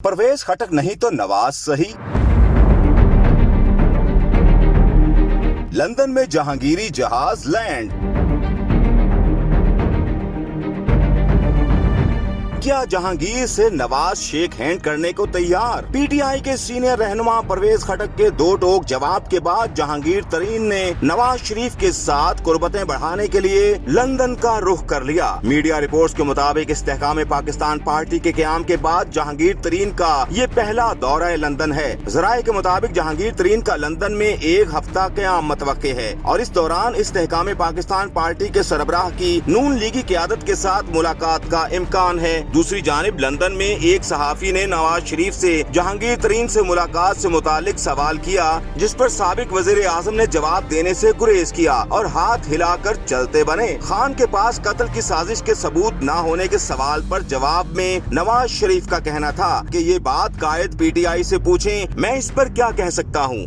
परवेज खटक नहीं तो नवाज सही। लंदन में जहांगीरी जहाज लैंड। क्या जहांगीर से नवाज शेक हैंड करने को तैयार? पीटीआई के सीनियर रहनुमा परवेज खटक के दो टोक जवाब के बाद जहांगीर तरीन ने नवाज शरीफ के साथ कुर्बतें बढ़ाने के लिए लंदन का रुख कर लिया। मीडिया रिपोर्ट्स के मुताबिक इस्तेहकाम पाकिस्तान पार्टी के क़याम के बाद जहांगीर तरीन का ये पहला दौरा लंदन है। ज़राए के मुताबिक जहांगीर तरीन का लंदन में 1 हफ्ता क़याम मतवक्के है और इस दौरान इस्तेहकाम पाकिस्तान पार्टी के सरबराह की नून लीगी क़यादत के साथ मुलाकात का इम्कान है। दूसरी जानिब लंदन में एक सहाफी ने नवाज शरीफ से जहांगीर तरीन से मुलाकात से मुतालिक सवाल किया, जिस पर साबिक वज़ीर आज़म ने जवाब देने से गुरेज किया और हाथ हिलाकर चलते बने। खान के पास कत्ल की साजिश के सबूत न होने के सवाल पर जवाब में नवाज शरीफ का कहना था कि ये बात कायद पीटीआई से पूछें, मैं इस पर क्या कह सकता हूँ।